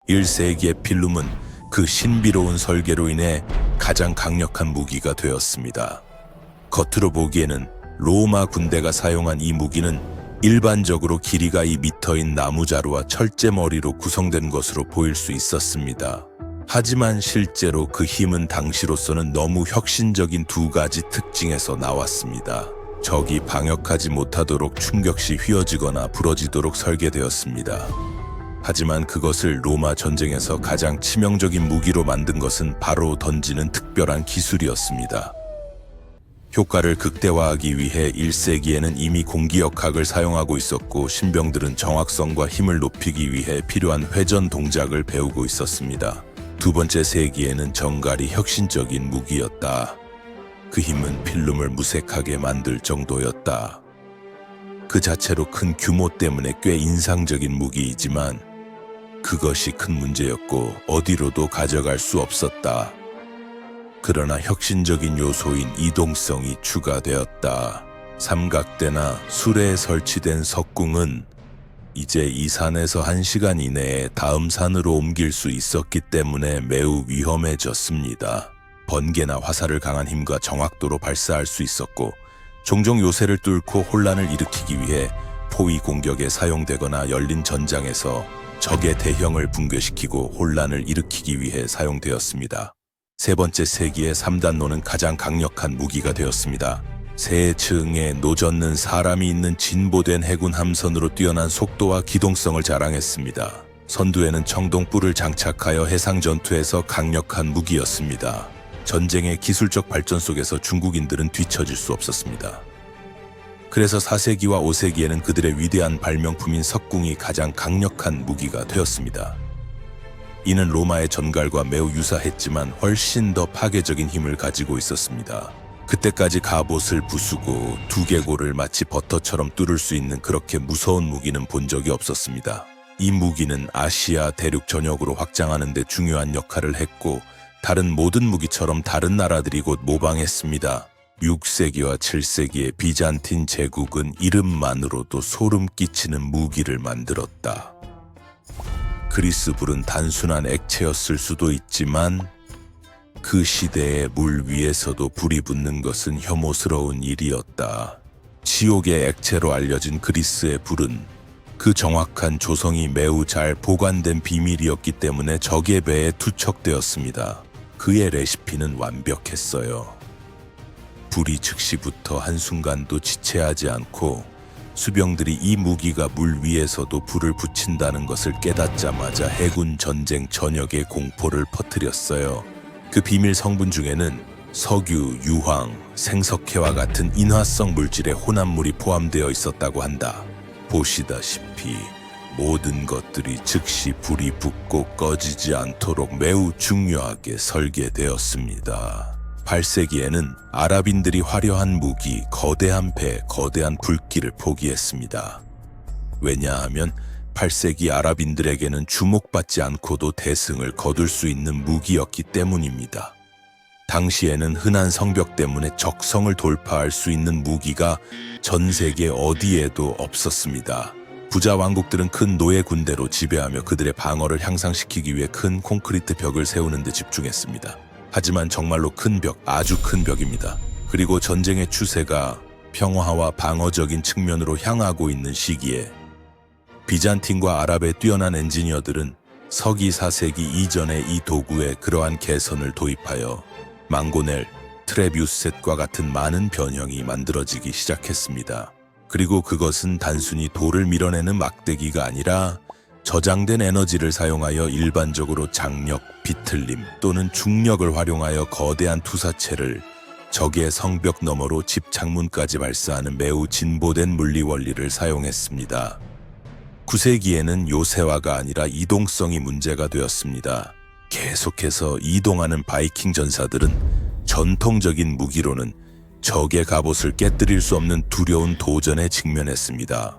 1세기의 필름은 그 신비로운 설계로 인해 가장 강력한 무기가 되었습니다. 겉으로 보기에는 로마 군대가 사용한 이 무기는 일반적으로 길이가 2m인 나무자루와 철제머리로 구성된 것으로 보일 수 있었습니다. 하지만 실제로 그 힘은 당시로서는 너무 혁신적인 두 가지 특징에서 나왔습니다. 적이 방역하지 못하도록 충격 시 휘어지거나 부러지도록 설계되었습니다. 하지만 그것을 로마 전쟁에서 가장 치명적인 무기로 만든 것은 바로 던지는 특별한 기술이었습니다. 효과를 극대화하기 위해 1세기에는 이미 공기역학을 사용하고 있었고 신병들은 정확성과 힘을 높이기 위해 필요한 회전 동작을 배우고 있었습니다. 두 번째 세기에는 정갈이 혁신적인 무기였다. 그 힘은 필름을 무색하게 만들 정도였다. 그 자체로 큰 규모 때문에 꽤 인상적인 무기이지만 그것이 큰 문제였고 어디로도 가져갈 수 없었다. 그러나 혁신적인 요소인 이동성이 추가되었다. 삼각대나 수레에 설치된 석궁은 이제 이 산에서 1시간 이내에 다음 산으로 옮길 수 있었기 때문에 매우 위험해졌습니다. 번개나 화살을 강한 힘과 정확도로 발사할 수 있었고 종종 요새를 뚫고 혼란을 일으키기 위해 포위 공격에 사용되거나 열린 전장에서 적의 대형을 붕괴시키고 혼란을 일으키기 위해 사용되었습니다. 세 번째 세기의 3단노는 가장 강력한 무기가 되었습니다. 세 층에 노젓는 사람이 있는 진보된 해군 함선으로 뛰어난 속도와 기동성을 자랑했습니다. 선두에는 청동불을 장착하여 해상 전투에서 강력한 무기였습니다. 전쟁의 기술적 발전 속에서 중국인들은 뒤처질 수 없었습니다. 그래서 4세기와 5세기에는 그들의 위대한 발명품인 석궁이 가장 강력한 무기가 되었습니다. 이는 로마의 전갈과 매우 유사했지만 훨씬 더 파괴적인 힘을 가지고 있었습니다. 그때까지 갑옷을 부수고 두개골을 마치 버터처럼 뚫을 수 있는 그렇게 무서운 무기는 본 적이 없었습니다. 이 무기는 아시아 대륙 전역으로 확장하는 데 중요한 역할을 했고 다른 모든 무기처럼 다른 나라들이 곧 모방했습니다. 6세기와 7세기의 비잔틴 제국은 이름만으로도 소름 끼치는 무기를 만들었다. 그리스 불은 단순한 액체였을 수도 있지만 그 시대에 물 위에서도 불이 붙는 것은 혐오스러운 일이었다. 지옥의 액체로 알려진 그리스의 불은 그 정확한 조성이 매우 잘 보관된 비밀이었기 때문에 적의 배에 투척되었습니다. 그의 레시피는 완벽했어요. 불이 즉시부터 한순간도 지체하지 않고 수병들이 이 무기가 물 위에서도 불을 붙인다는 것을 깨닫자마자 해군 전쟁 전역에 공포를 퍼뜨렸어요. 그 비밀 성분 중에는 석유, 유황, 생석회와 같은 인화성 물질의 혼합물이 포함되어 있었다고 한다. 보시다시피 모든 것들이 즉시 불이 붙고 꺼지지 않도록 매우 중요하게 설계되었습니다. 8세기에는 아랍인들이 화려한 무기, 거대한 배, 거대한 불길을 포기했습니다. 왜냐하면 8세기 아랍인들에게는 주목받지 않고도 대승을 거둘 수 있는 무기였기 때문입니다. 당시에는 흔한 성벽 때문에 적성을 돌파할 수 있는 무기가 전 세계 어디에도 없었습니다. 부자 왕국들은 큰 노예 군대로 지배하며 그들의 방어를 향상시키기 위해 큰 콘크리트 벽을 세우는 데 집중했습니다. 하지만 정말로 큰 벽, 아주 큰 벽입니다. 그리고 전쟁의 추세가 평화와 방어적인 측면으로 향하고 있는 시기에 비잔틴과 아랍의 뛰어난 엔지니어들은 서기 4세기 이전의 이 도구에 그러한 개선을 도입하여 망고넬, 트레비우스셋과 같은 많은 변형이 만들어지기 시작했습니다. 그리고 그것은 단순히 돌을 밀어내는 막대기가 아니라 저장된 에너지를 사용하여 일반적으로 장력, 비틀림 또는 중력을 활용하여 거대한 투사체를 적의 성벽 너머로 집 창문까지 발사하는 매우 진보된 물리 원리를 사용했습니다. 9세기에는 요새화가 아니라 이동성이 문제가 되었습니다. 계속해서 이동하는 바이킹 전사들은 전통적인 무기로는 적의 갑옷을 깨뜨릴 수 없는 두려운 도전에 직면했습니다.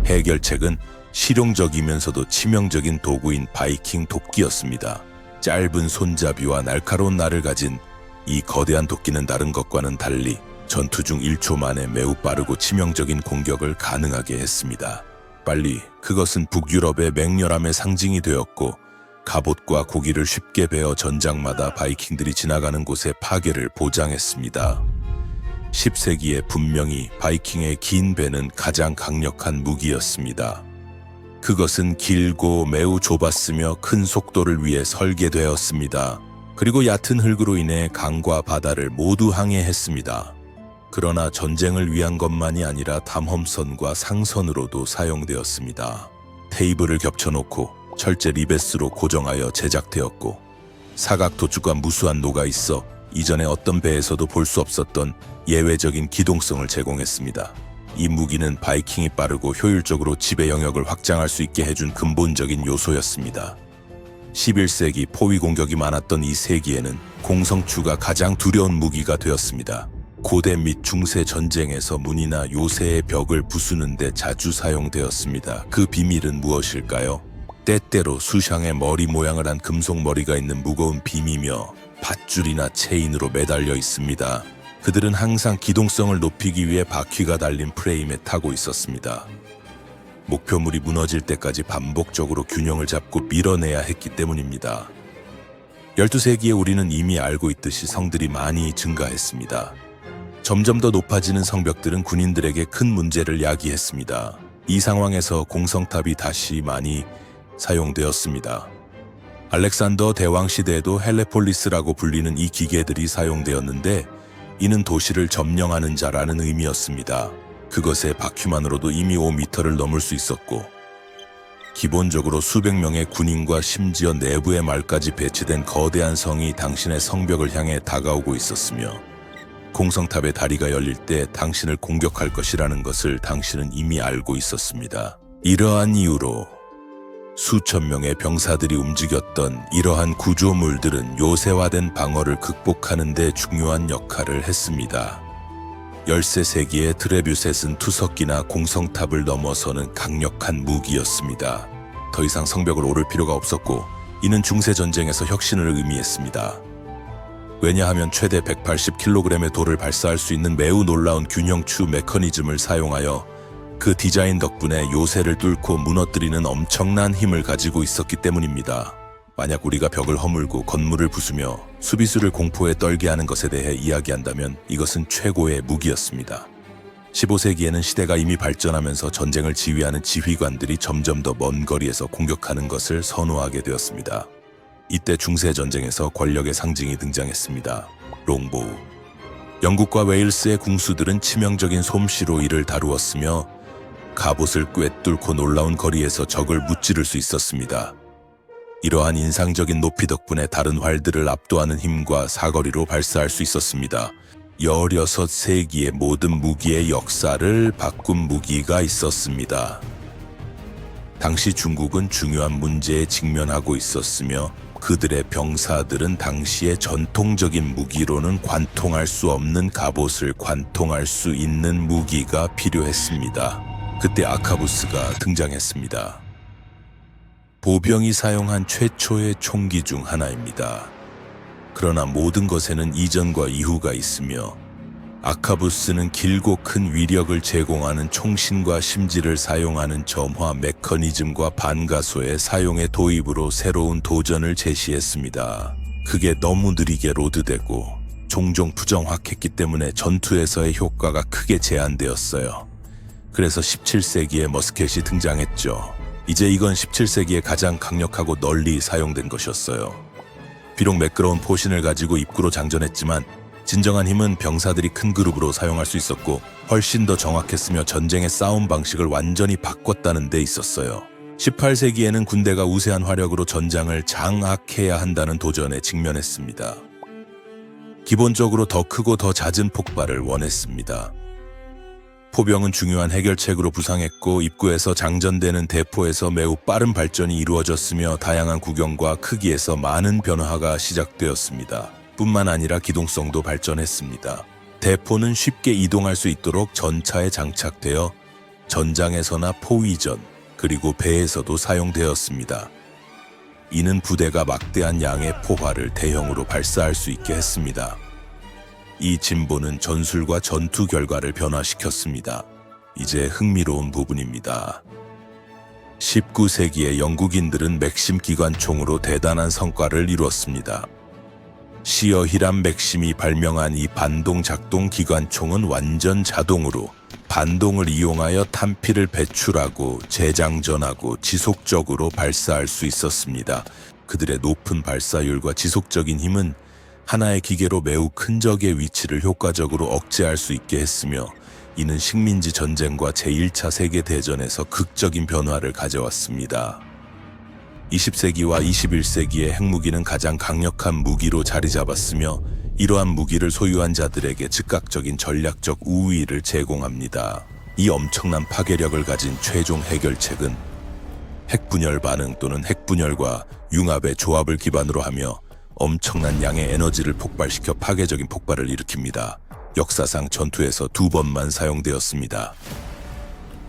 해결책은 실용적이면서도 치명적인 도구인 바이킹 도끼였습니다. 짧은 손잡이와 날카로운 날을 가진 이 거대한 도끼는 다른 것과는 달리 전투 중 1초 만에 매우 빠르고 치명적인 공격을 가능하게 했습니다. 빨리 그것은 북유럽의 맹렬함의 상징이 되었고 갑옷과 고기를 쉽게 베어 전장마다 바이킹들이 지나가는 곳에 파괴를 보장했습니다. 10세기에 분명히 바이킹의 긴 배는 가장 강력한 무기였습니다. 그것은 길고 매우 좁았으며 큰 속도를 위해 설계되었습니다. 그리고 얕은 흙으로 인해 강과 바다를 모두 항해했습니다. 그러나 전쟁을 위한 것만이 아니라 탐험선과 상선으로도 사용되었습니다. 테이블을 겹쳐놓고 철제 리베스로 고정하여 제작되었고, 사각 도축과 무수한 노가 있어 이전에 어떤 배에서도 볼 수 없었던 예외적인 기동성을 제공했습니다. 이 무기는 바이킹이 빠르고 효율적으로 지배 영역을 확장할 수 있게 해준 근본적인 요소였습니다. 11세기 포위 공격이 많았던 이 세기에는 공성추가 가장 두려운 무기가 되었습니다. 고대 및 중세 전쟁에서 문이나 요새의 벽을 부수는 데 자주 사용되었습니다. 그 비밀은 무엇일까요? 때때로 수향의 머리 모양을 한 금속 머리가 있는 무거운 빔이며 밧줄이나 체인으로 매달려 있습니다. 그들은 항상 기동성을 높이기 위해 바퀴가 달린 프레임에 타고 있었습니다. 목표물이 무너질 때까지 반복적으로 균형을 잡고 밀어내야 했기 때문입니다. 12세기에 우리는 이미 알고 있듯이 성들이 많이 증가했습니다. 점점 더 높아지는 성벽들은 군인들에게 큰 문제를 야기했습니다. 이 상황에서 공성탑이 다시 많이 사용되었습니다. 알렉산더 대왕 시대에도 헬레폴리스라고 불리는 이 기계들이 사용되었는데, 이는 도시를 점령하는 자라는 의미였습니다. 그것의 바퀴만으로도 이미 5m를 넘을 수 있었고, 기본적으로 수백 명의 군인과 심지어 내부의 말까지 배치된 거대한 성이 당신의 성벽을 향해 다가오고 있었으며, 공성탑의 다리가 열릴 때 당신을 공격할 것이라는 것을 당신은 이미 알고 있었습니다. 이러한 이유로 수천 명의 병사들이 움직였던 이러한 구조물들은 요새화된 방어를 극복하는 데 중요한 역할을 했습니다. 13세기의 트레뷰셋은 투석기나 공성탑을 넘어서는 강력한 무기였습니다. 더 이상 성벽을 오를 필요가 없었고, 이는 중세전쟁에서 혁신을 의미했습니다. 왜냐하면 최대 180kg의 돌을 발사할 수 있는 매우 놀라운 균형추 메커니즘을 사용하여 그 디자인 덕분에 요새를 뚫고 무너뜨리는 엄청난 힘을 가지고 있었기 때문입니다. 만약 우리가 벽을 허물고 건물을 부수며 수비수를 공포에 떨게 하는 것에 대해 이야기한다면 이것은 최고의 무기였습니다. 15세기에는 시대가 이미 발전하면서 전쟁을 지휘하는 지휘관들이 점점 더 먼 거리에서 공격하는 것을 선호하게 되었습니다. 이때 중세전쟁에서 권력의 상징이 등장했습니다. 롱보우. 영국과 웨일스의 궁수들은 치명적인 솜씨로 이를 다루었으며 갑옷을 꿰뚫고 놀라운 거리에서 적을 무찌를 수 있었습니다. 이러한 인상적인 높이 덕분에 다른 활들을 압도하는 힘과 사거리로 발사할 수 있었습니다. 16세기의 모든 무기의 역사를 바꾼 무기가 있었습니다. 당시 중국은 중요한 문제에 직면하고 있었으며, 그들의 병사들은 당시의 전통적인 무기로는 관통할 수 없는 갑옷을 관통할 수 있는 무기가 필요했습니다. 그때 아카부스가 등장했습니다. 보병이 사용한 최초의 총기 중 하나입니다. 그러나 모든 것에는 이전과 이후가 있으며, 아카부스는 길고 큰 위력을 제공하는 총신과 심지를 사용하는 점화 메커니즘과 반가소의 사용의 도입으로 새로운 도전을 제시했습니다. 그게 너무 느리게 로드되고 종종 부정확했기 때문에 전투에서의 효과가 크게 제한되었어요. 그래서 17세기에 머스켓이 등장했죠. 이제 이건 17세기에 가장 강력하고 널리 사용된 것이었어요. 비록 매끄러운 포신을 가지고 입구로 장전했지만 진정한 힘은 병사들이 큰 그룹으로 사용할 수 있었고, 훨씬 더 정확했으며 전쟁의 싸움 방식을 완전히 바꿨다는 데 있었어요. 18세기에는 군대가 우세한 화력으로 전장을 장악해야 한다는 도전에 직면했습니다. 기본적으로 더 크고 더 잦은 폭발을 원했습니다. 포병은 중요한 해결책으로 부상했고, 입구에서 장전되는 대포에서 매우 빠른 발전이 이루어졌으며 다양한 구경과 크기에서 많은 변화가 시작되었습니다. 뿐만 아니라 기동성도 발전했습니다. 대포는 쉽게 이동할 수 있도록 전차에 장착되어 전장에서나 포위전, 그리고 배에서도 사용되었습니다. 이는 부대가 막대한 양의 포화를 대형으로 발사할 수 있게 했습니다. 이 진보는 전술과 전투 결과를 변화시켰습니다. 이제 흥미로운 부분입니다. 19세기에 영국인들은 맥심 기관총으로 대단한 성과를 이루었습니다. 시어 히람 맥심이 발명한 이 반동 작동 기관총은 완전 자동으로 반동을 이용하여 탄피를 배출하고 재장전하고 지속적으로 발사할 수 있었습니다. 그들의 높은 발사율과 지속적인 힘은 하나의 기계로 매우 큰 적의 위치를 효과적으로 억제할 수 있게 했으며, 이는 식민지 전쟁과 제1차 세계대전에서 극적인 변화를 가져왔습니다. 20세기와 21세기의 핵무기는 가장 강력한 무기로 자리 잡았으며, 이러한 무기를 소유한 자들에게 즉각적인 전략적 우위를 제공합니다. 이 엄청난 파괴력을 가진 최종 해결책은 핵분열 반응 또는 핵분열과 융합의 조합을 기반으로 하며 엄청난 양의 에너지를 폭발시켜 파괴적인 폭발을 일으킵니다. 역사상 전투에서 2번만 사용되었습니다.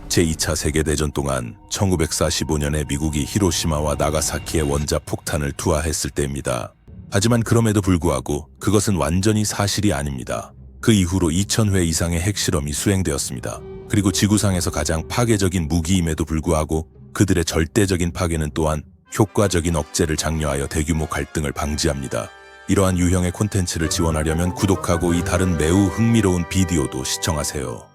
제2차 세계대전 동안 1945년에 미국이 히로시마와 나가사키에 원자 폭탄을 투하했을 때입니다. 하지만 그럼에도 불구하고 그것은 완전히 사실이 아닙니다. 그 이후로 2000회 이상의 핵실험이 수행되었습니다. 그리고 지구상에서 가장 파괴적인 무기임에도 불구하고 그들의 절대적인 파괴는 또한 효과적인 억제를 장려하여 대규모 갈등을 방지합니다. 이러한 유형의 콘텐츠를 지원하려면 구독하고 이 다른 매우 흥미로운 비디오도 시청하세요.